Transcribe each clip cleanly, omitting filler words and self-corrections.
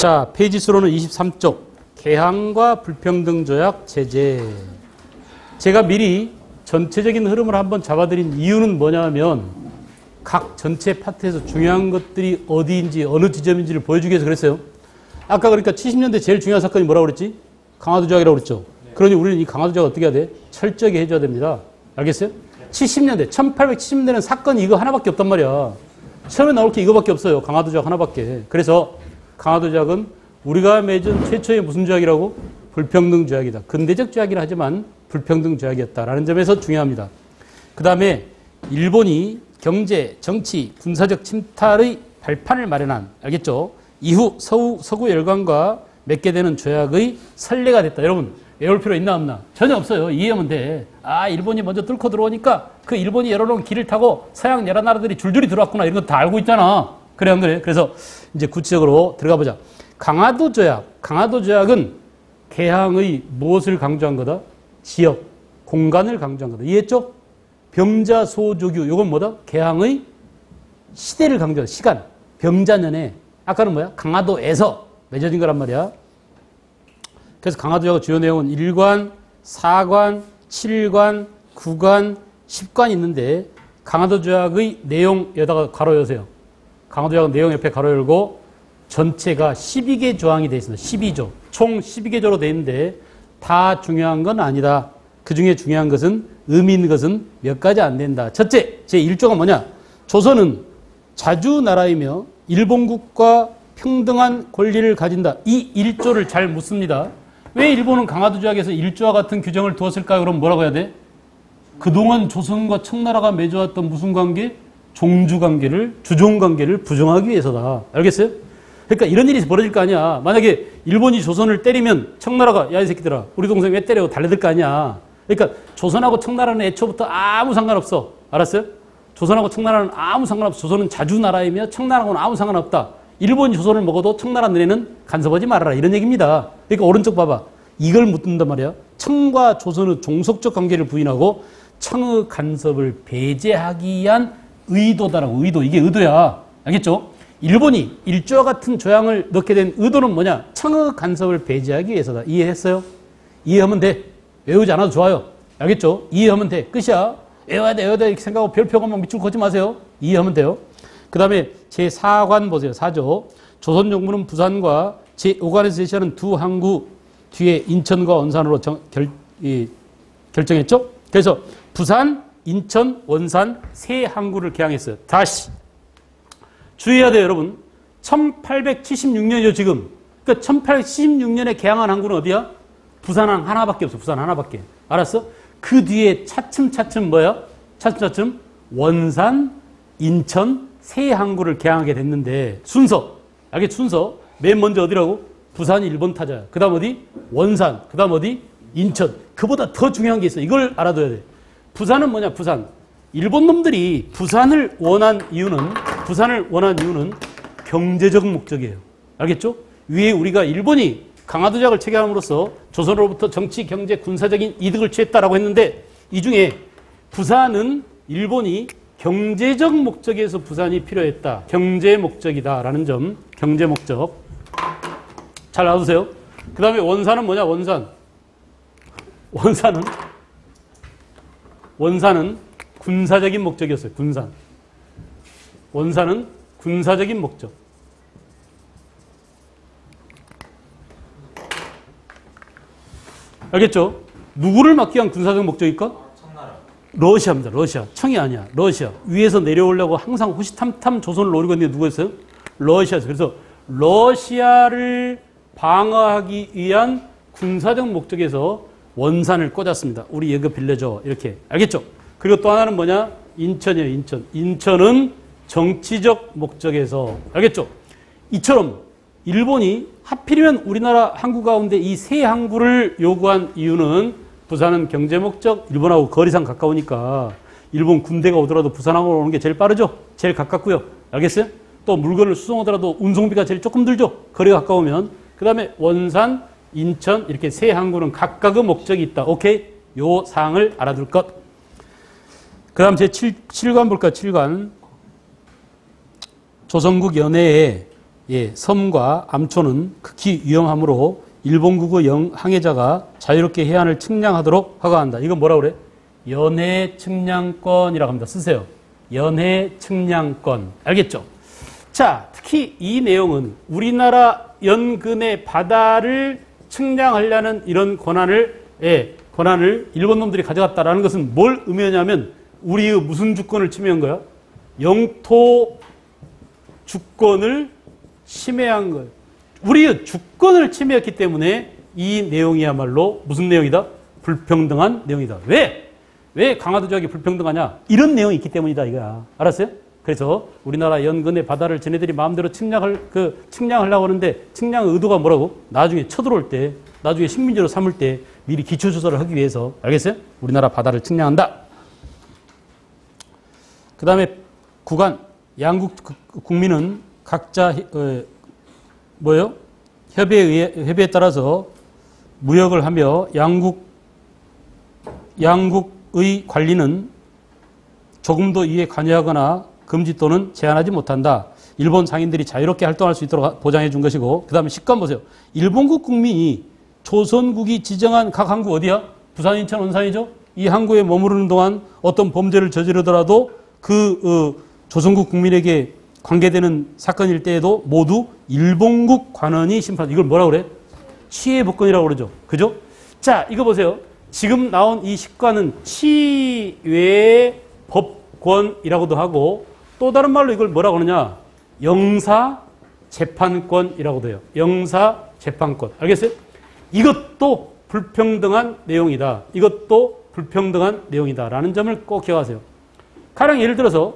자, 페이지 수로는 23쪽. 개항과 불평등 조약 제재. 제가 미리 전체적인 흐름을 한번 잡아드린 이유는 뭐냐면 각 전체 파트에서 중요한 것들이 어디인지 어느 지점인지를 보여주기 위해서 그랬어요. 아까 그러니까 70년대 제일 중요한 사건이 뭐라고 그랬지? 강화도 조약이라고 그랬죠. 그러니 우리는 이 강화도 조약 어떻게 해야 돼? 철저하게 해줘야 됩니다. 알겠어요? 70년대, 1870년대는 사건이 이거 하나밖에 없단 말이야. 처음에 나올 게 이거밖에 없어요. 강화도 조약 하나밖에. 그래서 강화도 조약은 우리가 맺은 최초의 무슨 조약이라고? 불평등 조약이다. 근대적 조약이라 하지만 불평등 조약이었다라는 점에서 중요합니다. 그 다음에 일본이 경제, 정치, 군사적 침탈의 발판을 마련한, 알겠죠? 이후 서구 열강과 맺게 되는 조약의 선례가 됐다. 여러분 외울 필요 있나 없나? 전혀 없어요. 이해하면 돼. 아, 일본이 먼저 뚫고 들어오니까 그 일본이 열어놓은 길을 타고 서양 여러 나라들이 줄줄이 들어왔구나. 이런 거 다 알고 있잖아. 그래 안 그래? 그래서 이제 구체적으로 들어가 보자. 강화도 조약. 강화도 조약은 개항의 무엇을 강조한 거다? 지역, 공간을 강조한 거다. 이해했죠? 병자소조규. 요건 뭐다? 개항의 시대를 강조한 시간. 병자년에. 아까는 뭐야? 강화도에서 맺어진 거란 말이야. 그래서 강화도 조약 주요 내용은 1관, 4관, 7관, 9관, 10관이 있는데 강화도 조약의 내용 여기다가 가로 여세요. 강화도 조약 내용 옆에 가로 열고 전체가 12개 조항이 되어 있습니다. 12조. 총 12개 조로 되어 있는데 다 중요한 건 아니다. 그 중에 중요한 것은 의미 있는 것은 몇 가지 안 된다. 첫째, 제1조가 뭐냐? 조선은 자주나라이며 일본국과 평등한 권리를 가진다. 이 1조를 잘 묻습니다. 왜 일본은 강화도 조약에서 1조와 같은 규정을 두었을까요? 그럼 뭐라고 해야 돼? 그동안 조선과 청나라가 맺어왔던 무슨 관계? 종주관계를, 주종관계를 부정하기 위해서다. 알겠어요? 그러니까 이런 일이 벌어질 거 아니야. 만약에 일본이 조선을 때리면 청나라가 야, 이 새끼들아, 우리 동생 왜 때려? 달려들 거 아니야. 그러니까 조선하고 청나라는 애초부터 아무 상관없어. 알았어요? 조선하고 청나라는 아무 상관없어. 조선은 자주나라이며 청나라하고는 아무 상관없다. 일본이 조선을 먹어도 청나라 너네는 간섭하지 말아라. 이런 얘기입니다. 그러니까 오른쪽 봐봐. 이걸 묻는단 말이야. 청과 조선의 종속적 관계를 부인하고 청의 간섭을 배제하기 위한 의도다라고. 의도. 이게 의도야. 알겠죠? 일본이 일조와 같은 조항을 넣게 된 의도는 뭐냐? 청의 간섭을 배제하기 위해서다. 이해했어요? 이해하면 돼. 외우지 않아도 좋아요. 알겠죠? 이해하면 돼. 끝이야. 외워야 돼, 외워야 돼. 이렇게 생각하고 별표가 막 밑줄 걷지 마세요. 이해하면 돼요. 그 다음에 제4관 보세요. 4조. 조선정부는 부산과 제5관에서 제시하는 두 항구 뒤에 인천과 원산으로 결정했죠. 그래서 부산, 인천, 원산 세 항구를 개항했어요. 다시 주의해야 돼요, 여러분. 1876년이죠, 지금. 그러니까 1876년에 개항한 항구는 어디야? 부산항 하나밖에 없어. 부산 하나밖에. 알았어? 그 뒤에 차츰차츰 뭐야? 차츰차츰 원산, 인천 세 항구를 개항하게 됐는데 순서. 알겠지? 순서. 맨 먼저 어디라고? 부산이 1번 타자야. 그 다음 어디? 원산. 그 다음 어디? 인천. 그보다 더 중요한 게 있어. 이걸 알아둬야 돼. 부산은 뭐냐? 부산. 일본 놈들이 부산을 원한 이유는 경제적 목적이에요. 알겠죠? 위에 우리가 일본이 강화도 조약을 체결함으로써 조선으로부터 정치, 경제, 군사적인 이득을 취했다라고 했는데 이 중에 부산은 일본이 경제적 목적에서 부산이 필요했다. 경제 목적이다라는 점. 경제 목적. 잘 놔두세요. 그 다음에 원산은 뭐냐? 원산은 군사적인 목적이었어요. 군산. 원산은 군사적인 목적. 알겠죠? 누구를 막기 위한 군사적 목적일까? 청나라. 러시아입니다. 러시아. 청이 아니야. 러시아. 위에서 내려오려고 항상 호시탐탐 조선을 노리고 있는 게 누구였어요? 러시아였어요. 그래서 러시아를 방어하기 위한 군사적 목적에서 원산을 꽂았습니다. 우리 여기 빌려줘. 이렇게. 알겠죠? 그리고 또 하나는 뭐냐? 인천이에요. 인천. 인천은 정치적 목적에서. 알겠죠? 이처럼 일본이 하필이면 우리나라 항구 가운데 이 세 항구를 요구한 이유는 부산은 경제 목적, 일본하고 거리상 가까우니까 일본 군대가 오더라도 부산항으로 오는 게 제일 빠르죠? 제일 가깝고요. 알겠어요? 또 물건을 수송하더라도 운송비가 제일 조금 들죠? 거리가 가까우면. 그 다음에 원산, 인천 이렇게 세 항구는 각각의 목적이 있다. 오케이? 요 사항을 알아둘 것. 그 다음 제7관 볼까요? 7관. 조선국 연해에 예, 섬과 암초는 극히 위험하므로 일본국의 항해자가 자유롭게 해안을 측량하도록 허가한다. 이건 뭐라 그래? 연해 측량권이라고 합니다. 쓰세요. 연해 측량권. 알겠죠? 자, 특히 이 내용은 우리나라 연근의 바다를 측량하려는 이런 권한을 일본 놈들이 가져갔다라는 것은 뭘 의미하냐면 우리의 무슨 주권을 침해한 거야? 영토 주권을 침해한 거예요. 우리의 주권을 침해했기 때문에 이 내용이야말로 무슨 내용이다? 불평등한 내용이다. 왜 강화도 조약이 불평등하냐? 이런 내용이 있기 때문이다 이거야. 알았어요? 그래서 우리나라 연근의 바다를 쟤네들이 마음대로 측량하려고 하는데 측량 의도가 뭐라고? 나중에 쳐들어올 때, 나중에 식민지로 삼을 때 미리 기초조사를 하기 위해서. 알겠어요? 우리나라 바다를 측량한다. 그 다음에 구간, 양국 국민은 각자 협의에 따라서 무역을 하며 양국의 관리는 조금도 이에 관여하거나 금지 또는 제한하지 못한다. 일본 상인들이 자유롭게 활동할 수 있도록 보장해 준 것이고, 그 다음에 식권 보세요. 일본국 국민이 조선국이 지정한 각 항구 어디야? 부산, 인천, 원산이죠? 이 항구에 머무르는 동안 어떤 범죄를 저지르더라도 조선국 국민에게 관계되는 사건일 때에도 모두 일본국 관원이 심판. 이걸 뭐라고 그래? 치외법권이라고 그러죠. 그죠? 자, 이거 보세요. 지금 나온 이 식관은 치외법권이라고도 하고 또 다른 말로 이걸 뭐라고 하느냐? 영사재판권이라고도 해요. 영사재판권. 알겠어요? 이것도 불평등한 내용이다. 이것도 불평등한 내용이다라는 점을 꼭 기억하세요. 가령 예를 들어서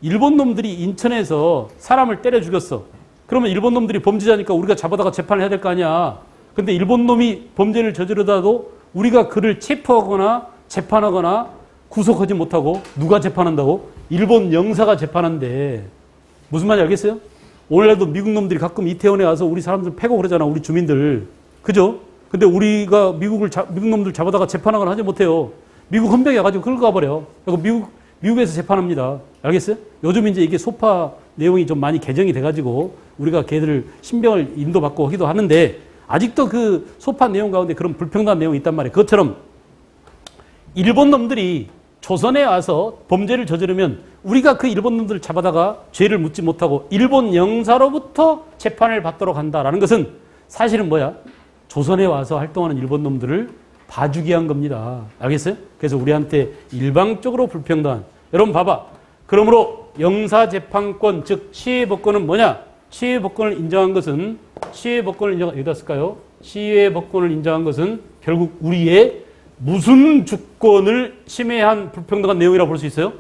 일본 놈들이 인천에서 사람을 때려 죽였어. 그러면 일본 놈들이 범죄자니까 우리가 잡아다가 재판을 해야 될 거 아니야. 근데 일본 놈이 범죄를 저지르다도 우리가 그를 체포하거나 재판하거나 구속하지 못하고 누가 재판한다고? 일본 영사가 재판한대. 무슨 말인지 알겠어요? 오늘날도 미국 놈들이 가끔 이태원에 와서 우리 사람들 패고 그러잖아. 우리 주민들. 그죠? 근데 우리가 미국 놈들 잡아다가 재판하거나 하지 못해요. 미국 헌병이 와가지고 끌고 가버려. 그리고 미국에서 재판합니다. 알겠어요? 요즘 이제 이게 소파 내용이 좀 많이 개정이 돼가지고 우리가 걔들 신병을 인도받고 하기도 하는데 아직도 그 소파 내용 가운데 그런 불평등한 내용이 있단 말이에요. 그것처럼 일본 놈들이 조선에 와서 범죄를 저지르면 우리가 그 일본 놈들을 잡아다가 죄를 묻지 못하고 일본 영사로부터 재판을 받도록 한다라는 것은 사실은 뭐야? 조선에 와서 활동하는 일본 놈들을 봐주기 한 겁니다. 알겠어요? 그래서 우리한테 일방적으로 불평등한. 여러분 봐봐. 그러므로 영사재판권, 즉 시외법권은 뭐냐? 시외법권을 인정한 것은 여기다 쓸까요? 시외법권을 인정한 것은 결국 우리의 무슨 주권을 침해한 불평등한 내용이라고 볼 수 있어요?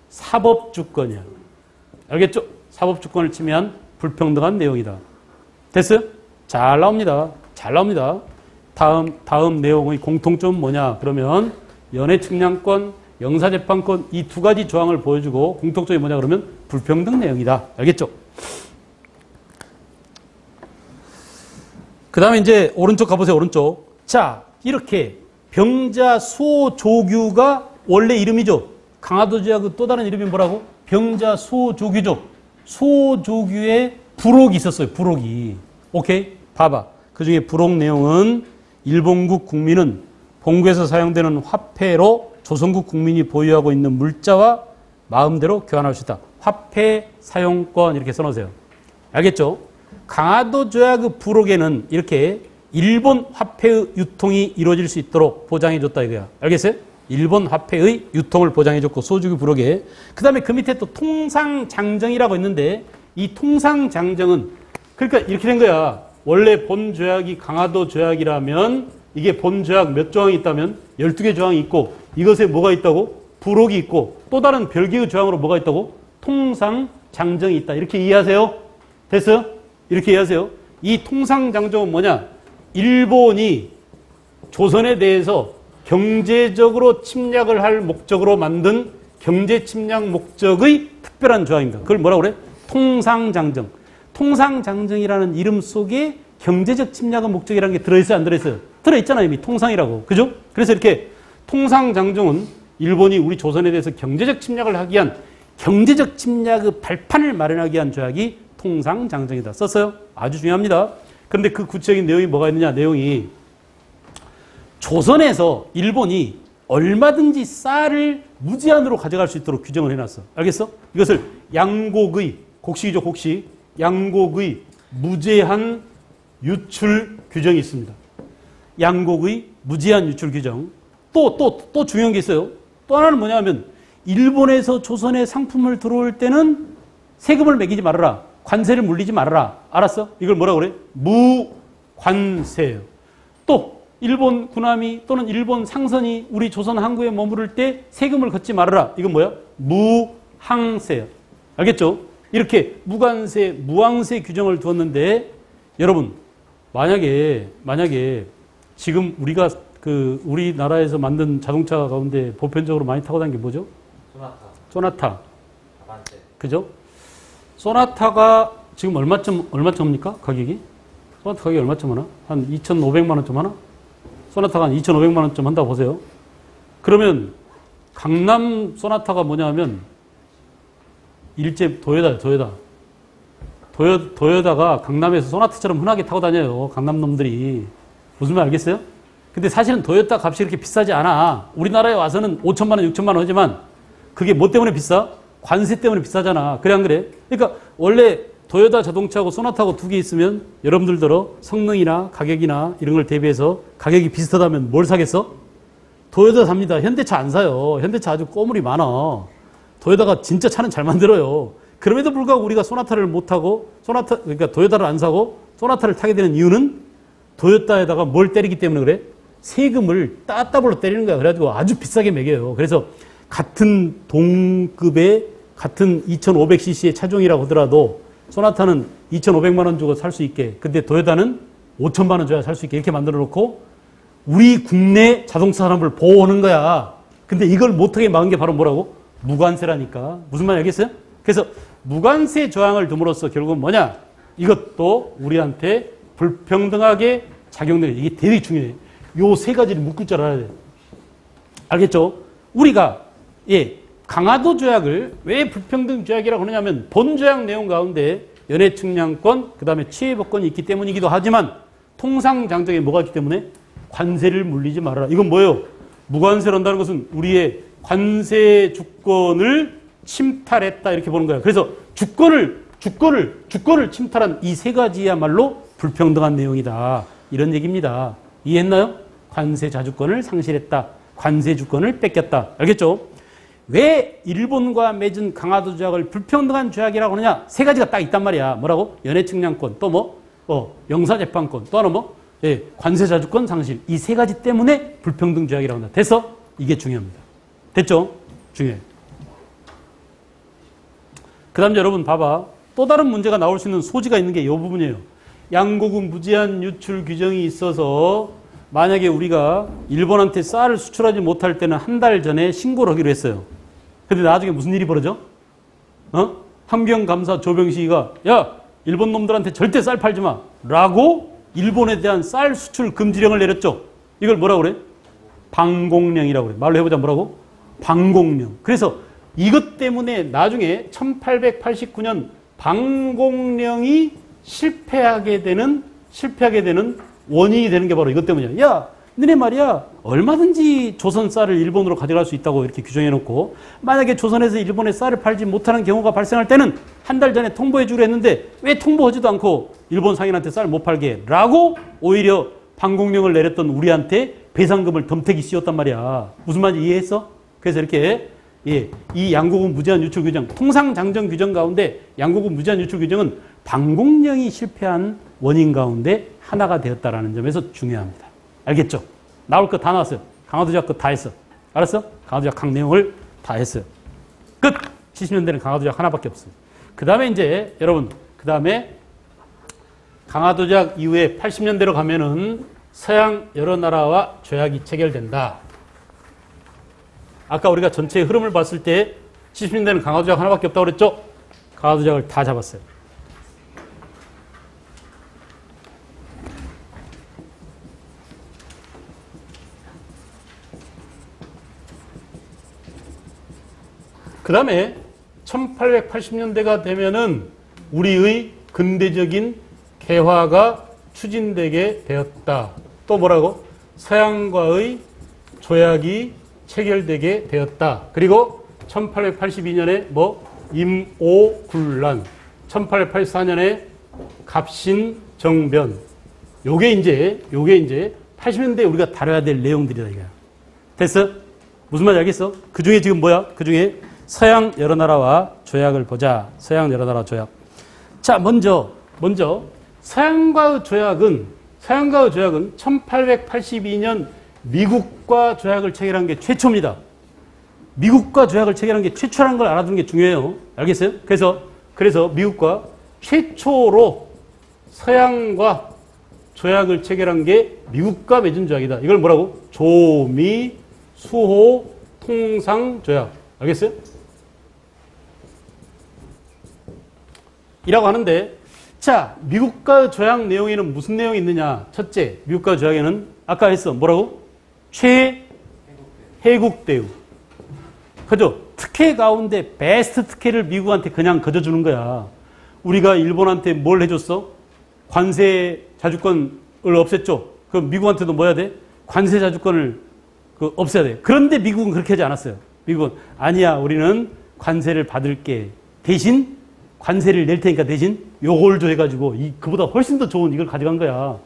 사법주권이야. 알겠죠? 사법주권을 침해한 불평등한 내용이다. 됐어요? 잘 나옵니다. 잘 나옵니다. 다음 내용의 공통점은 뭐냐? 그러면 연해측량권, 영사재판권 이 두 가지 조항을 보여주고 공통점이 뭐냐? 그러면 불평등 내용이다. 알겠죠? 그 다음에 이제 오른쪽 가보세요. 오른쪽. 자, 이렇게 병자 수호조규가 원래 이름이죠. 강화도 조약의 또 다른 이름이 뭐라고? 병자 수호조규죠. 수호조규에 부록이 있었어요. 부록이. 오케이? 봐봐. 그 중에 부록 내용은 일본국 국민은 본국에서 사용되는 화폐로 조선국 국민이 보유하고 있는 물자와 마음대로 교환할 수 있다. 화폐 사용권 이렇게 써놓으세요. 알겠죠? 강화도 조약의 부록에는 이렇게 일본 화폐의 유통이 이루어질 수 있도록 보장해줬다 이거야. 알겠어요? 일본 화폐의 유통을 보장해줬고 소주기 부록에. 그 다음에 그 밑에 또 통상장정이라고 있는데 이 통상장정은 그러니까 이렇게 된 거야. 원래 본 조약이 강화도 조약이라면 이게 본 조약 몇 조항이 있다면 12개 조항이 있고 이것에 뭐가 있다고? 부록이 있고 또 다른 별개의 조항으로 뭐가 있다고? 통상장정이 있다. 이렇게 이해하세요? 됐어요? 이렇게 이해하세요? 이 통상장정은 뭐냐? 일본이 조선에 대해서 경제적으로 침략을 할 목적으로 만든 경제 침략 목적의 특별한 조항입니다. 그걸 뭐라고 그래? 통상장정. 통상장정이라는 이름 속에 경제적 침략의 목적이라는 게 들어있어요? 안 들어있어요? 들어있잖아요. 이미 통상이라고. 그죠? 그래서 이렇게 통상장정은 일본이 우리 조선에 대해서 경제적 침략을 하기 위한 경제적 침략의 발판을 마련하기 위한 조약이 통상장정이다. 썼어요? 아주 중요합니다. 그런데 그 구체적인 내용이 뭐가 있느냐? 내용이 조선에서 일본이 얼마든지 쌀을 무제한으로 가져갈 수 있도록 규정을 해놨어. 알겠어? 이것을 양곡의, 곡식이죠, 곡식. 양곡의 무제한 유출 규정이 있습니다. 양곡의 무제한 유출 규정. 또 중요한 게 있어요. 또 하나는 뭐냐면 일본에서 조선에 상품을 들어올 때는 세금을 매기지 말아라. 관세를 물리지 말아라. 알았어? 이걸 뭐라고 그래? 무관세예요. 또 일본 군함이 또는 일본 상선이 우리 조선 항구에 머무를 때 세금을 걷지 말아라. 이건 뭐야? 무항세예요. 알겠죠? 이렇게 무관세, 무항세 규정을 두었는데 여러분 만약에 지금 우리가 우리나라에서 만든 자동차 가운데 보편적으로 많이 타고 다니는 게 뭐죠? 소나타. 그죠? 소나타가 지금 얼마쯤입니까? 가격이? 소나타 가격이 얼마쯤 하나? 한 2,500만 원쯤 하나? 소나타가 한 2,500만 원쯤 한다고 보세요. 그러면 강남 소나타가 뭐냐면 일제 도요다가 강남에서 소나타처럼 흔하게 타고 다녀요. 강남 놈들이. 무슨 말 알겠어요? 근데 사실은 도요타 값이 그렇게 비싸지 않아. 우리나라에 와서는 5천만 원, 6천만 원 하지만 그게 뭐 때문에 비싸? 관세 때문에 비싸잖아. 그래 안 그래? 그러니까 원래 도요타 자동차하고 소나타하고 두 개 있으면 여러분들더러 성능이나 가격이나 이런 걸 대비해서 가격이 비슷하다면 뭘 사겠어? 도요타 삽니다. 현대차 안 사요. 현대차 아주 꼬물이 많아. 도요타가 진짜 차는 잘 만들어요. 그럼에도 불구하고 우리가 소나타를 못 타고 그러니까 도요타를 안 사고 소나타를 타게 되는 이유는 도요타에다가 뭘 때리기 때문에 그래? 세금을 따따블로 때리는 거야. 그래가지고 아주 비싸게 매겨요. 그래서 같은 동급의 같은 2,500cc의 차종이라고 하더라도 소나타는 2,500만 원 주고 살 수 있게, 근데 도요타는 5천만 원 줘야 살 수 있게 이렇게 만들어 놓고 우리 국내 자동차 산업을 보호하는 거야. 근데 이걸 못하게 막은 게 바로 뭐라고? 무관세라니까. 무슨 말인지 알겠어요? 그래서 무관세 조항을 둠으로써 결국은 뭐냐? 이것도 우리한테 불평등하게 작용되는, 이게 되게 중요해. 요 세 가지를 묶을 줄 알아야 돼. 알겠죠? 우리가 강화도 조약을 왜 불평등 조약이라고 하느냐면 본 조약 내용 가운데 연애 측량권, 그 다음에 취해법권이 있기 때문이기도 하지만 통상장정에 뭐가 있기 때문에 관세를 물리지 말아라. 이건 뭐예요? 무관세를 한다는 것은 우리의 관세 주권을 침탈했다 이렇게 보는 거야. 그래서 주권을 침탈한 이 세 가지야말로 불평등한 내용이다. 이런 얘기입니다. 이해했나요? 관세 자주권을 상실했다. 관세 주권을 뺏겼다. 알겠죠? 왜 일본과 맺은 강화도 조약을 불평등한 조약이라고 하느냐? 세 가지가 딱 있단 말이야. 뭐라고? 연애 측량권, 또 영사재판권, 또 하나 관세 자주권 상실. 이 세 가지 때문에 불평등 조약이라고 한다. 됐어? 이게 중요합니다. 됐죠? 중요해. 그 다음 여러분 봐봐. 또 다른 문제가 나올 수 있는 소지가 있는 게 이 부분이에요. 양곡은 무제한 유출 규정이 있어서 만약에 우리가 일본한테 쌀을 수출하지 못할 때는 한 달 전에 신고를 하기로 했어요. 근데 나중에 무슨 일이 벌어져? 환경감사 조병식이가 야, 일본 놈들한테 절대 쌀 팔지 마 라고 일본에 대한 쌀 수출 금지령을 내렸죠. 이걸 뭐라고 그래? 방공령이라고 그래. 말로 해보자. 뭐라고? 방공령. 그래서 이것 때문에 나중에 1889년 방공령이 실패하게 되는 원인이 되는 게 바로 이것 때문이야. 야, 너네 말이야 얼마든지 조선 쌀을 일본으로 가져갈 수 있다고 이렇게 규정해놓고 만약에 조선에서 일본에 쌀을 팔지 못하는 경우가 발생할 때는 한 달 전에 통보해 주기로 했는데 왜 통보하지도 않고 일본 상인한테 쌀 못 팔게 라고 오히려 방공령을 내렸던 우리한테 배상금을 덤태기 씌웠단 말이야. 무슨 말인지 이해했어? 그래서 이렇게 이 양곡은 무제한 유출 규정, 통상장정 규정 가운데 양곡은 무제한 유출 규정은 방공령이 실패한 원인 가운데 하나가 되었다라는 점에서 중요합니다. 알겠죠? 나올 거 다 나왔어요. 강화도 조약 거 다 했어. 알았어? 강화도 조약 각 내용을 다 했어요. 끝! 70년대는 강화도 조약 하나밖에 없어요. 그 다음에 이제 여러분, 그 다음에 강화도 조약 이후에 80년대로 가면은 서양 여러 나라와 조약이 체결된다. 아까 우리가 전체의 흐름을 봤을 때 70년대는 강화도 조약 하나밖에 없다고 그랬죠? 강화도 조약을 다 잡았어요. 그 다음에 1880년대가 되면은 우리의 근대적인 개화가 추진되게 되었다. 또 뭐라고? 서양과의 조약이 체결되게 되었다. 그리고 1882년에 뭐 임오군란, 1884년에 갑신정변. 요게 이제 80년대에 우리가 다뤄야 될 내용들이다 이거야. 됐어? 무슨 말인지 알겠어? 그 중에 지금 뭐야? 그 중에 서양 여러 나라와 조약을 보자. 서양 여러 나라 조약. 자, 먼저 서양과의 조약은 1882년 미국과 조약을 체결한 게 최초입니다. 미국과 조약을 체결한 게 최초라는 걸 알아두는 게 중요해요. 알겠어요? 그래서 미국과 최초로 서양과 조약을 체결한 게 미국과 맺은 조약이다. 이걸 뭐라고? 조미 수호 통상 조약. 알겠어요? 이라고 하는데, 자, 미국과 조약 내용에는 무슨 내용이 있느냐? 첫째, 미국과 조약에는 아까 했어. 뭐라고? 최해국 대우. 그죠? 특혜 가운데 베스트 특혜를 미국한테 그냥 거저주는 거야. 우리가 일본한테 뭘 해줬어? 관세 자주권을 없앴죠. 그럼 미국한테도 뭐 해야 돼? 관세 자주권을 없애야 돼. 그런데 미국은 그렇게 하지 않았어요. 미국은 아니야, 우리는 관세를 받을게. 대신 관세를 낼 테니까 대신 요걸 줘 해가지고 그보다 훨씬 더 좋은 이걸 가져간 거야.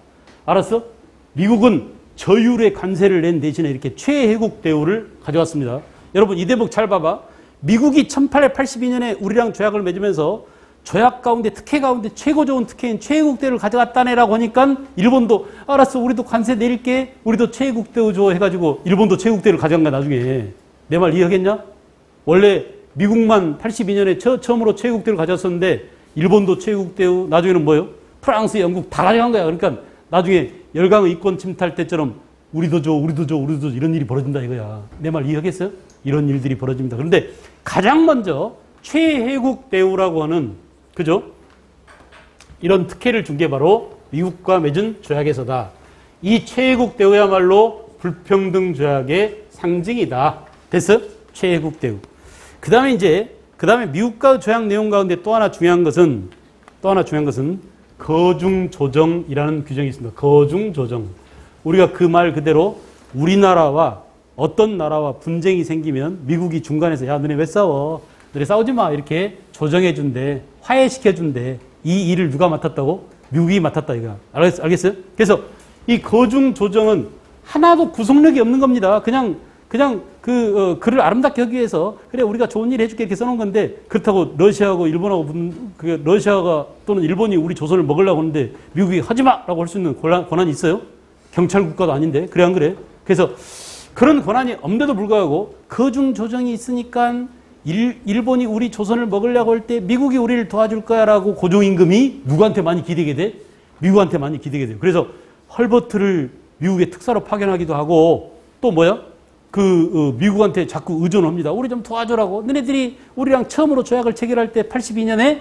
알았어? 미국은 저율의 관세를 낸 대신에 이렇게 최혜국 대우를 가져왔습니다. 여러분 이 대목 잘 봐봐. 미국이 1882년에 우리랑 조약을 맺으면서 조약 가운데 특혜 가운데 최고 좋은 특혜인 최혜국 대우를 가져갔다네라고 하니까 일본도 알았어, 우리도 관세 내릴게, 우리도 최혜국 대우 줘 해가지고 일본도 최혜국 대우를 가져간 거야. 나중에 내 말 이해하겠냐? 원래 미국만 82년에 처음으로 최혜국 대우를 가져왔었는데 일본도 최혜국 대우, 나중에는 뭐요? 프랑스, 영국 다 가져간 거야. 그러니까 나중에 열강의 이권 침탈 때처럼 우리도 줘 이런 일이 벌어진다 이거야. 내 말 이해하겠어요? 이런 일들이 벌어집니다. 그런데 가장 먼저 최혜국 대우라고 하는, 그죠? 이런 특혜를 준 게 바로 미국과 맺은 조약에서다. 이 최혜국 대우야말로 불평등 조약의 상징이다. 됐어? 최혜국 대우. 그 다음에 미국과 조약 내용 가운데 또 하나 중요한 것은 거중조정이라는 규정이 있습니다. 거중조정. 우리가 그 말 그대로 우리나라와 어떤 나라와 분쟁이 생기면 미국이 중간에서 야, 너네 왜 싸워? 너네 싸우지 마. 이렇게 조정해준대. 화해시켜준대. 이 일을 누가 맡았다고? 미국이 맡았다 이거야. 알겠어요? 그래서 이 거중조정은 하나도 구속력이 없는 겁니다. 그냥 글을 아름답게 하기 위해서 그래 우리가 좋은 일 해줄게 이렇게 써놓은 건데, 그렇다고 러시아하고 일본하고 러시아가 또는 일본이 우리 조선을 먹으려고 하는데 미국이 하지마라고 할 수 있는 권한이 있어요? 경찰 국가도 아닌데. 그래 안 그래? 그래서 그런 권한이 없는데도 불구하고 거중 조정이 있으니까 일본이 우리 조선을 먹으려고 할 때 미국이 우리를 도와줄 거야라고 고종임금이 누구한테 많이 기대게 돼? 미국한테 많이 기대게 돼요. 그래서 헐버트를 미국의 특사로 파견하기도 하고, 또 뭐야? 미국한테 자꾸 의존합니다. 우리 좀 도와줘라고. 너네들이 우리랑 처음으로 조약을 체결할 때 82년에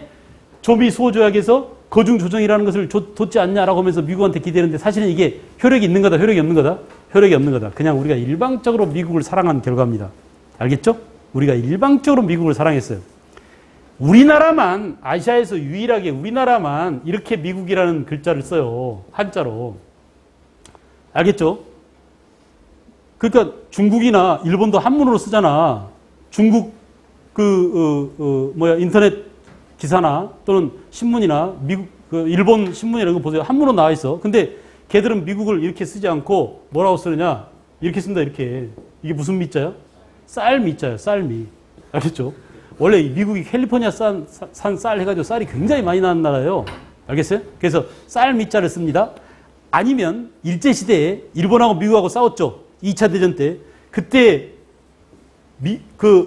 조미 수호 조약에서 거중 조정이라는 것을 뒀지 않냐라고 하면서 미국한테 기대는데, 사실은 이게 효력이 있는 거다, 효력이 없는 거다? 효력이 없는 거다. 그냥 우리가 일방적으로 미국을 사랑한 결과입니다. 알겠죠? 우리가 일방적으로 미국을 사랑했어요. 우리나라만, 아시아에서 유일하게 우리나라만 이렇게 미국이라는 글자를 써요. 한자로. 알겠죠? 그러니까 중국이나 일본도 한문으로 쓰잖아. 중국 인터넷 기사나 또는 신문이나 미국 일본 신문이나 이거 보세요. 한문으로 나와 있어. 근데 걔들은 미국을 이렇게 쓰지 않고 뭐라고 쓰느냐? 이렇게 쓴다. 이렇게. 이게 무슨 미자야? 쌀 미자야. 쌀미. 알겠죠? 원래 미국이 캘리포니아 산 쌀 해가지고 쌀이 굉장히 많이 나는 나라예요. 알겠어요? 그래서 쌀 미자를 씁니다. 아니면 일제시대에 일본하고 미국하고 싸웠죠. 2차 대전 때. 그때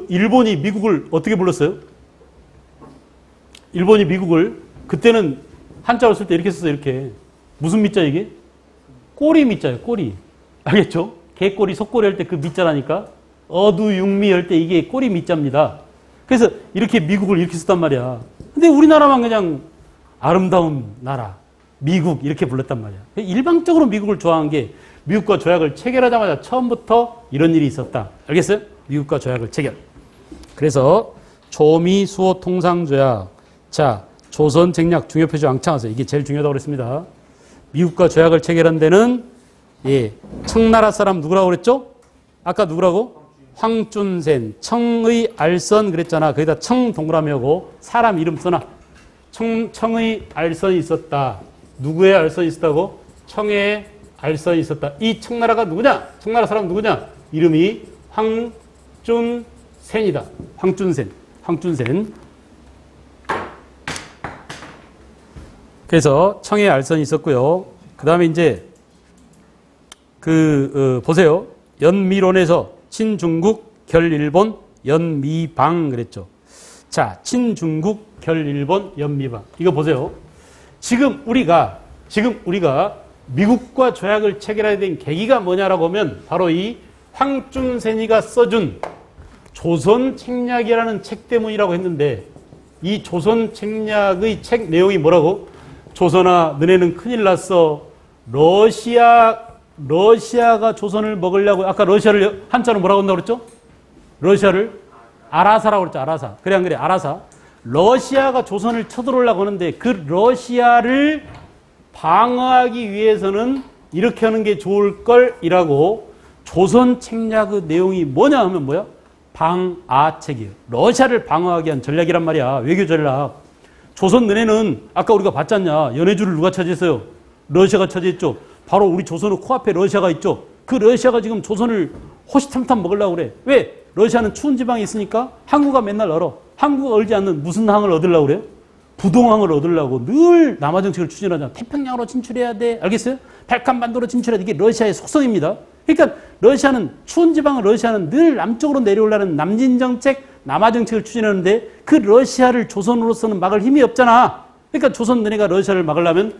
일본이 미국을 어떻게 불렀어요? 일본이 미국을 그때는 한자로 쓸 때 이렇게 썼어요. 이렇게. 무슨 미자 이게? 꼬리 미자예요. 꼬리. 알겠죠? 개꼬리, 속꼬리 할 때 그 미자라니까. 어두육미 할 때 이게 꼬리 미자입니다. 그래서 이렇게 미국을 이렇게 썼단 말이야. 근데 우리나라만 그냥 아름다운 나라, 미국 이렇게 불렀단 말이야. 일방적으로 미국을 좋아한 게 미국과 조약을 체결하자마자 처음부터 이런 일이 있었다. 알겠어요? 미국과 조약을 체결. 그래서 조미 수호 통상 조약. 자, 조선 책략 중요 표시 왕창하세요. 이게 제일 중요하다고 그랬습니다. 미국과 조약을 체결한 데는 예, 청나라 사람 누구라고 그랬죠? 아까 누구라고? 황준센. 청의 알선 그랬잖아. 거기다 청 동그라미 하고 사람 이름 써놔. 청의 알선이 있었다. 누구의 알선이 있었다고? 청의 알선이 있었다. 이 청나라가 누구냐? 청나라 사람 누구냐? 이름이 황준센이다. 황준센. 그래서 청의 알선이 있었고요. 그 다음에 이제 보세요. 연미론에서 친중국 결일본 연미방 그랬죠. 자, 친중국 결일본 연미방. 이거 보세요. 지금 우리가 미국과 조약을 체결해야 된 계기가 뭐냐라고 하면 바로 이 황준센이가 써준 조선 책략이라는 책 때문이라고 했는데 이 조선 책략의 책 내용이 뭐라고? 조선아, 너네는 큰일 났어. 러시아가 조선을 먹으려고, 아까 러시아를 한자로 뭐라고 한다고 그랬죠? 러시아를 아라사라고 그랬죠. 아라사. 그래 안 그래? 아라사. 러시아가 조선을 쳐들어오려고 하는데 그 러시아를 방어하기 위해서는 이렇게 하는 게 좋을 걸이라고 조선 책략의 내용이 뭐냐 하면 뭐야? 방아책이에요. 러시아를 방어하기 위한 전략이란 말이야. 외교 전략. 조선 너네는 아까 우리가 봤잖냐. 연해주를 누가 차지했어요? 러시아가 차지했죠. 바로 우리 조선의 코앞에 러시아가 있죠. 그 러시아가 지금 조선을 호시탐탐 먹으려고 그래. 왜? 러시아는 추운 지방에 있으니까 항구가 맨날 얼어. 항구가 얼지 않는 무슨 항을 얻으려고 그래요? 부동항을 얻으려고 늘 남하정책을 추진하잖아. 태평양으로 진출해야 돼. 알겠어요? 발칸반도로 진출해야 돼. 이게 러시아의 속성입니다. 그러니까 러시아는 추운 지방은 러시아는 늘 남쪽으로 내려오려는 남진정책, 남하정책을 추진하는데 그 러시아를 조선으로서는 막을 힘이 없잖아. 그러니까 조선 너네가 러시아를 막으려면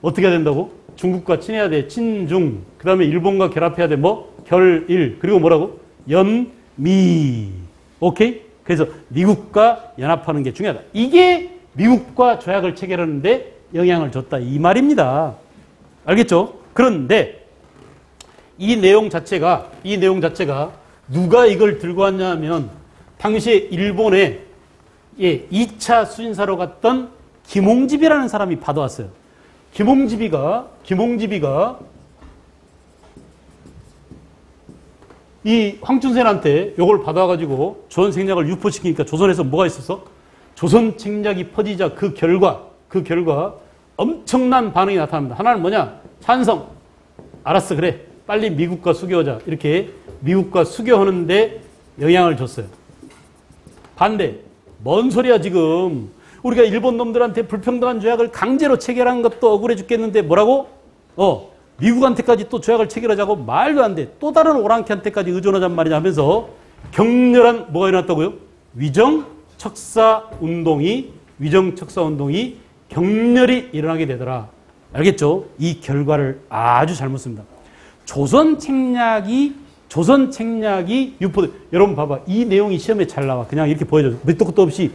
어떻게 해야 된다고? 중국과 친해야 돼. 친중. 그 다음에 일본과 결합해야 돼. 뭐? 결일. 그리고 뭐라고? 연미. 오케이? 그래서 미국과 연합하는 게 중요하다. 이게 미국과 조약을 체결하는데 영향을 줬다. 이 말입니다. 알겠죠? 그런데 이 내용 자체가 누가 이걸 들고 왔냐 하면 당시에 일본에 2차 수신사로 갔던 김홍집이라는 사람이 받아왔어요. 김홍집이가 이 황춘센한테 요걸 받아가지고 조선 책략을 유포시키니까 조선에서 뭐가 있었어? 조선 책략이 퍼지자 그 결과 엄청난 반응이 나타납니다. 하나는 뭐냐? 찬성. 알았어, 그래. 빨리 미국과 수교하자. 이렇게 미국과 수교하는데 영향을 줬어요. 반대. 뭔 소리야 지금. 우리가 일본 놈들한테 불평등한 조약을 강제로 체결한 것도 억울해 죽겠는데 뭐라고? 미국한테까지 또 조약을 체결하자고 말도 안 돼. 또 다른 오랑캐한테까지 의존하자는 말이냐 하면서 격렬한 뭐가 일어났다고요? 위정척사 운동이 격렬히 일어나게 되더라. 알겠죠? 이 결과를 아주 잘못 씁니다. 조선 책략이 유포돼. 여러분 봐봐. 이 내용이 시험에 잘 나와. 그냥 이렇게 보여줘. 밑도 끝도 없이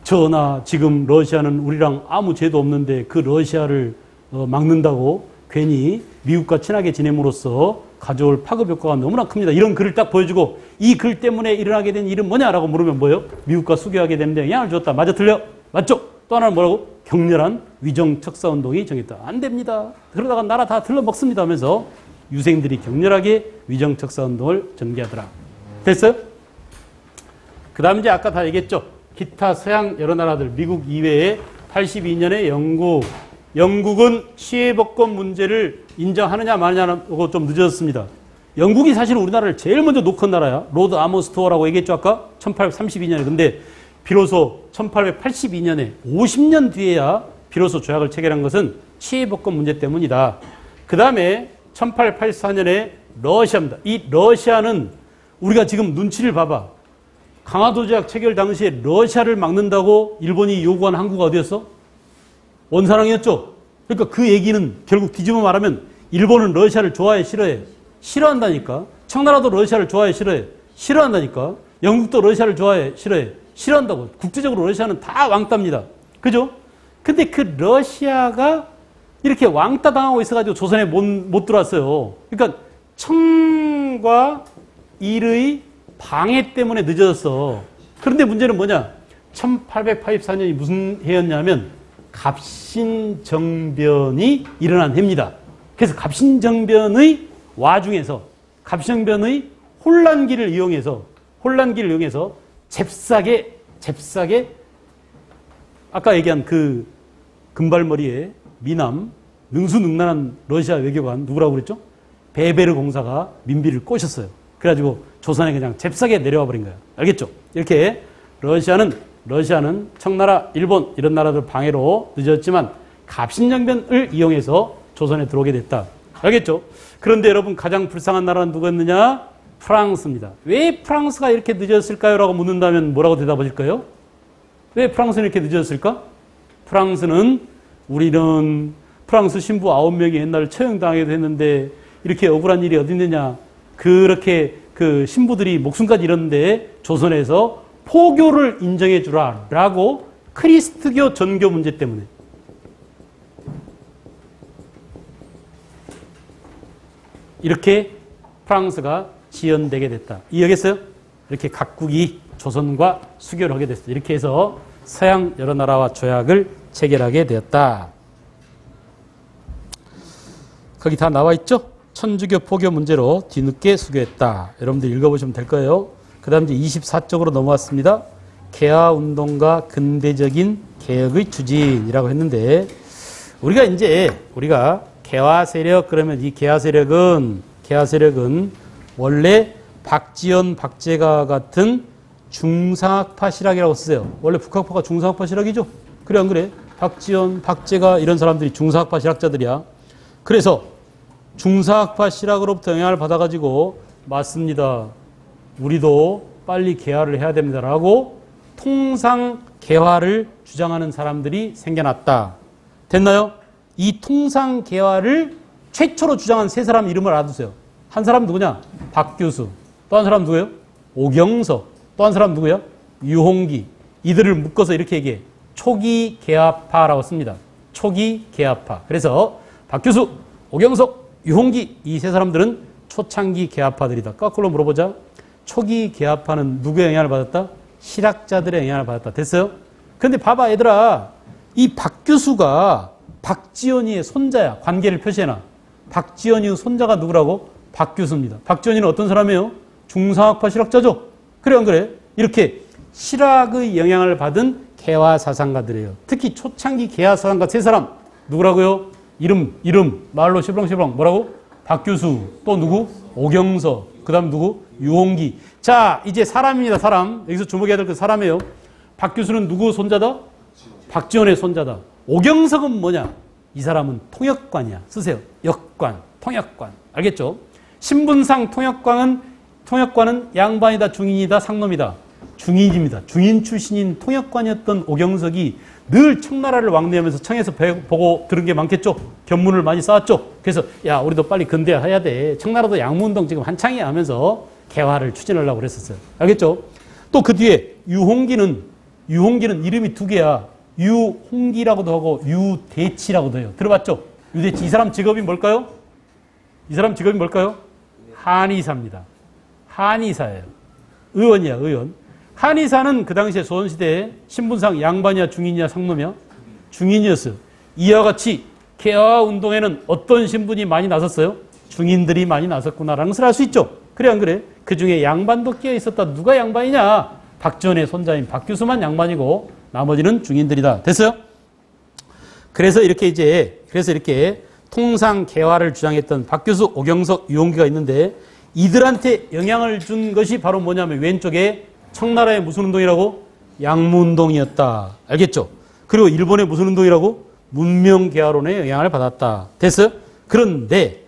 전하 지금 러시아는 우리랑 아무 죄도 없는데 그 러시아를 막는다고 괜히 미국과 친하게 지냄으로써 가져올 파급 효과가 너무나 큽니다. 이런 글을 딱 보여주고 이 글 때문에 일어나게 된 일은 뭐냐라고 물으면 뭐예요? 미국과 수교하게 되는데 영향을 줬다. 맞아 틀려? 맞죠? 또 하나는 뭐라고? 격렬한 위정척사운동이 정했다. 안 됩니다. 그러다가 나라 다 들러먹습니다 하면서 유생들이 격렬하게 위정척사운동을 전개하더라. 됐어요? 그 다음 이제 아까 다 얘기했죠. 기타 서양 여러 나라들 미국 이외에 82년에 영국은 시해법권 문제를 인정하느냐 마느냐고 좀 늦어졌습니다. 영국이 사실 우리나라를 제일 먼저 녹한 나라야. 로드 아머스토어라고 얘기했죠 아까? 1832년에. 근데 비로소 1882년에 50년 뒤에야 비로소 조약을 체결한 것은 시해법권 문제 때문이다. 그 다음에 1884년에 러시아입니다. 이 러시아는 우리가 지금 눈치를 봐봐. 강화도 조약 체결 당시에 러시아를 막는다고 일본이 요구한 항구가 어디였어? 원산항이었죠. 그러니까 그 얘기는 결국 뒤집어 말하면 일본은 러시아를 좋아해 싫어해? 싫어한다니까. 청나라도 러시아를 좋아해 싫어해? 싫어한다니까. 영국도 러시아를 좋아해 싫어해? 싫어한다고. 국제적으로 러시아는 다 왕따입니다. 그죠? 근데 그 러시아가 이렇게 왕따 당하고 있어가지고 조선에 못 들어왔어요. 그러니까 청과 일의 방해 때문에 늦어졌어. 그런데 문제는 뭐냐? 1884년이 무슨 해였냐면 갑신정변이 일어난 해입니다. 그래서 갑신정변의 와중에서 갑신정변의 혼란기를 이용해서 잽싸게 아까 얘기한 그 금발머리에 미남 능수능란한 러시아 외교관 누구라고 그랬죠? 베베르 공사가 민비를 꼬셨어요. 그래가지고 조선에 그냥 잽싸게 내려와 버린 거예요. 알겠죠? 이렇게 러시아는 청나라, 일본 이런 나라들 방해로 늦었지만 갑신정변을 이용해서 조선에 들어오게 됐다. 알겠죠? 그런데 여러분 가장 불쌍한 나라는 누구였느냐? 프랑스입니다. 왜 프랑스가 이렇게 늦었을까요? 라고 묻는다면 뭐라고 대답하실까요? 왜 프랑스는 이렇게 늦었을까? 우리는 프랑스 신부 9명이 옛날에 처형당하기도 했는데 이렇게 억울한 일이 어디 있느냐. 그렇게 그 신부들이 목숨까지 잃었는데 조선에서 포교를 인정해 주라 라고 크리스트교 전교 문제 때문에 이렇게 프랑스가 지연되게 됐다. 이해하겠어요? 이렇게 각국이 조선과 수교를 하게 됐어요. 이렇게 해서 서양 여러 나라와 조약을 체결하게 되었다. 거기 다 나와 있죠? 천주교 포교 문제로 뒤늦게 수교했다. 여러분들 읽어보시면 될 거예요. 그 다음 이제 24쪽으로 넘어왔습니다. 개화운동과 근대적인 개혁의 추진이라고 했는데 우리가 개화 세력 그러면 이 개화 세력은 원래 박지원, 박재가 같은 중상학파 실학이라고 쓰세요. 원래 북학파가 중상학파 실학이죠? 그래 안 그래? 박지원, 박재가 이런 사람들이 중상학파 실학자들이야. 그래서 중상학파 실학으로부터 영향을 받아가지고 맞습니다. 우리도 빨리 개화를 해야 됩니다라고 통상 개화를 주장하는 사람들이 생겨났다. 됐나요? 이 통상 개화를 최초로 주장한 세 사람 이름을 알아두세요. 한 사람 누구냐? 박규수. 또 한 사람 누구예요? 오경석. 또 한 사람 누구예요? 유홍기. 이들을 묶어서 이렇게 얘기해. 초기 개화파라고 씁니다. 초기 개화파. 그래서 박규수, 오경석, 유홍기 이 세 사람들은 초창기 개화파들이다. 거꾸로 물어보자. 초기 개화파는 누구의 영향을 받았다? 실학자들의 영향을 받았다. 됐어요? 그런데 봐봐 얘들아. 이 박규수가 박지원이의 손자야. 관계를 표시해놔. 박지원이의 손자가 누구라고? 박규수입니다. 박지원이는 어떤 사람이에요? 중상학파 실학자죠? 그래 안 그래? 이렇게 실학의 영향을 받은 개화사상가들이에요. 특히 초창기 개화사상가 세 사람 누구라고요? 이름 말로 시블렁시블렁 뭐라고? 박규수. 또 누구? 오경서. 그 다음 누구? 유홍기. 자 이제 사람입니다. 사람. 여기서 주목해야 될 그 사람이에요. 박규수는 누구 손자다? 박지원의 손자다. 오경석은 뭐냐? 이 사람은 통역관이야. 쓰세요. 역관, 통역관. 알겠죠? 신분상 통역관은 양반이다, 중인이다, 상놈이다. 중인입니다. 중인 출신인 통역관이었던 오경석이 늘 청나라를 왕래하면서 청에서 보고 들은 게 많겠죠? 견문을 많이 쌓았죠? 그래서 야 우리도 빨리 근대화해야 돼. 청나라도 양무운동 지금 한창이야 하면서 개화를 추진하려고 그랬었어요. 알겠죠? 또 그 뒤에 유홍기는 이름이 두 개야. 유홍기라고도 하고 유대치라고도 해요. 들어봤죠? 유대치. 이 사람 직업이 뭘까요? 한의사입니다. 한의사예요. 의원이야, 의원. 한의사는 그 당시에 조선시대에 신분상 양반이야, 중인이야, 상놈이야? 중인이었어요. 이와 같이 개화 운동에는 어떤 신분이 많이 나섰어요? 중인들이 많이 나섰구나라는 것을 알 수 있죠. 그래 안 그래? 그 중에 양반도 끼어 있었다. 누가 양반이냐? 박지원의 손자인 박규수만 양반이고 나머지는 중인들이다. 됐어요? 그래서 이렇게 통상 개화를 주장했던 박규수, 오경석, 유홍기가 있는데 이들한테 영향을 준 것이 바로 뭐냐면 왼쪽에 청나라의 무슨 운동이라고? 양무운동이었다. 알겠죠? 그리고 일본의 무슨 운동이라고? 문명개화론의 영향을 받았다. 됐어요? 그런데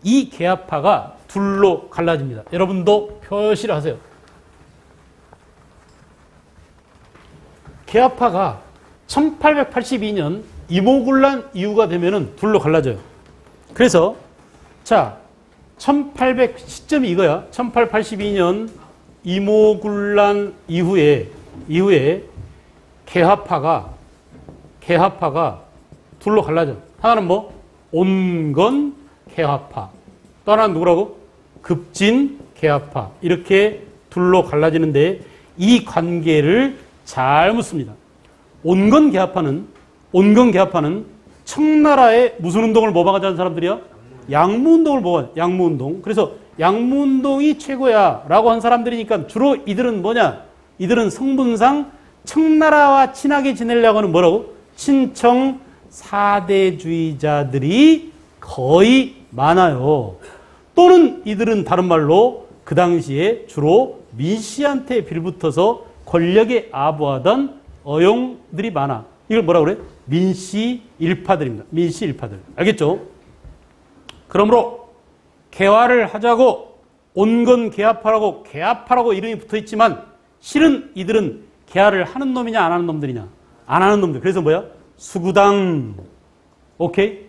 이 개화파가 둘로 갈라집니다. 여러분도 표시를 하세요. 개화파가 1882년 이모군란 이후가 되면은 둘로 갈라져요. 그래서 자 1800 시점이 이거야. 1882년 이모군란 이후에 개화파가 둘로 갈라져. 하나는 뭐? 온건 개화파. 또 하나는 누구라고? 급진 개화파. 이렇게 둘로 갈라지는데 이 관계를 잘 묻습니다. 온건 개화파는 온건 계합하는 청나라의 무슨 운동을 모방하자는 사람들이야? 양무운동을 모방, 양무운동. 그래서 양무운동이 최고야 라고 한 사람들이니까 주로 이들은 뭐냐? 이들은 성분상 청나라와 친하게 지내려고 하는 뭐라고? 친청 사대주의자들이 거의 많아요. 또는 이들은 다른 말로 그 당시에 주로 민씨한테 빌붙어서 권력에 아부하던 어용들이 많아. 이걸 뭐라고 그래? 민씨 일파들입니다. 민씨 일파들. 알겠죠? 그러므로 개화를 하자고 온건 개합하라고 개합하라고 이름이 붙어있지만 실은 이들은 개화를 하는 놈이냐 안 하는 놈들이냐? 안 하는 놈들. 그래서 뭐야? 수구당. 오케이?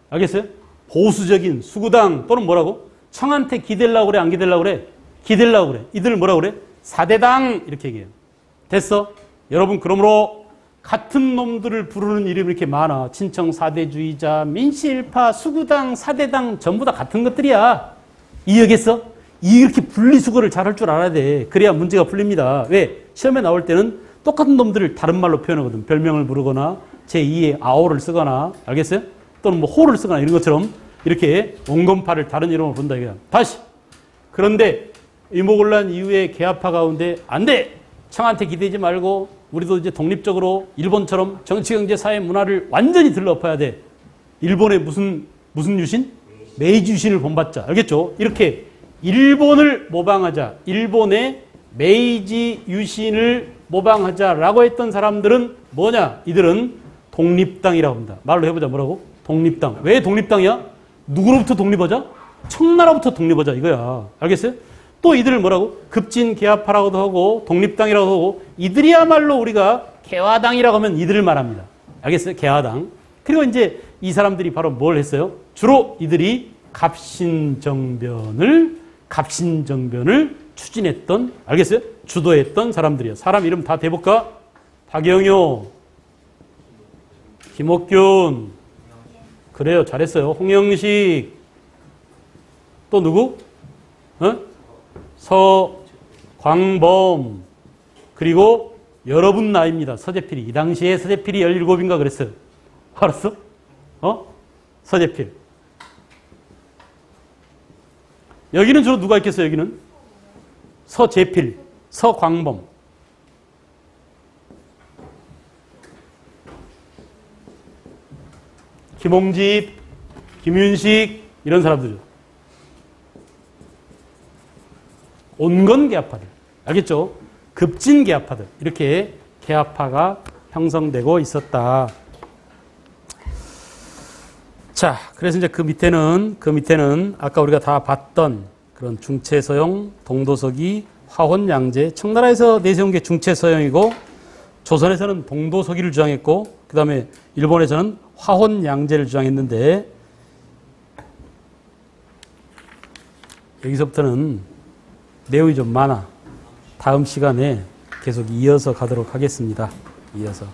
알겠어요? 보수적인 수구당 또는 뭐라고? 청한테 기대려고 그래? 안 기대려고 그래? 기대려고 그래. 이들을 뭐라고 그래? 사대당 이렇게 얘기해요. 됐어? 여러분 그러므로 같은 놈들을 부르는 이름이 이렇게 많아. 친청 사대주의자, 민씨일파, 수구당, 사대당 전부 다 같은 것들이야. 이해겠어? 이렇게 분리수거를 잘할 줄 알아야 돼. 그래야 문제가 풀립니다. 왜? 시험에 나올 때는 똑같은 놈들을 다른 말로 표현하거든. 별명을 부르거나 제2의 아오를 쓰거나 알겠어요? 또는 뭐 호를 쓰거나 이런 것처럼 이렇게 온건파를 다른 이름으로 본다 이거야. 다시. 그런데 일목곤란 이후에 개합파 가운데 안 돼! 청한테 기대지 말고 우리도 이제 독립적으로 일본처럼 정치, 경제, 사회, 문화를 완전히 들러엎어야 돼. 일본의 무슨 유신? 메이지 유신을 본받자. 알겠죠? 이렇게 일본을 모방하자. 일본의 메이지 유신을 모방하자라고 했던 사람들은 뭐냐? 이들은 독립당이라고 합니다. 말로 해보자. 뭐라고? 독립당. 왜 독립당이야? 누구로부터 독립하자? 청나라부터 독립하자 이거야. 알겠어요? 또 이들을 뭐라고? 급진개합파라고도 하고 독립당이라고 하고 이들이야말로 우리가 개화당이라고 하면 이들을 말합니다. 알겠어요? 개화당. 그리고 이제 이 사람들이 바로 뭘 했어요? 주로 이들이 갑신정변을 추진했던, 알겠어요? 주도했던 사람들이에요. 사람 이름 다 대볼까? 박영효, 김옥균, 그래요. 잘했어요. 홍영식, 또 누구? 서광범, 그리고 여러분 나이입니다. 서재필이. 이 당시에 서재필이 17인가 그랬어요. 알았어? 서재필. 여기는 주로 누가 있겠어요? 여기는 서재필, 서광범. 김홍집, 김윤식 이런 사람들이죠. 온건 개합파들. 알겠죠? 급진 개합파들. 이렇게 개합파가 형성되고 있었다. 자, 그래서 이제 그 밑에는 아까 우리가 다 봤던 그런 중체서형, 동도서기, 화혼양제. 청나라에서 내세운 게 중체서형이고 조선에서는 동도서기를 주장했고 그 다음에 일본에서는 화혼양제를 주장했는데 여기서부터는 내용이 좀 많아. 다음 시간에 계속 이어서 가도록 하겠습니다. 이어서.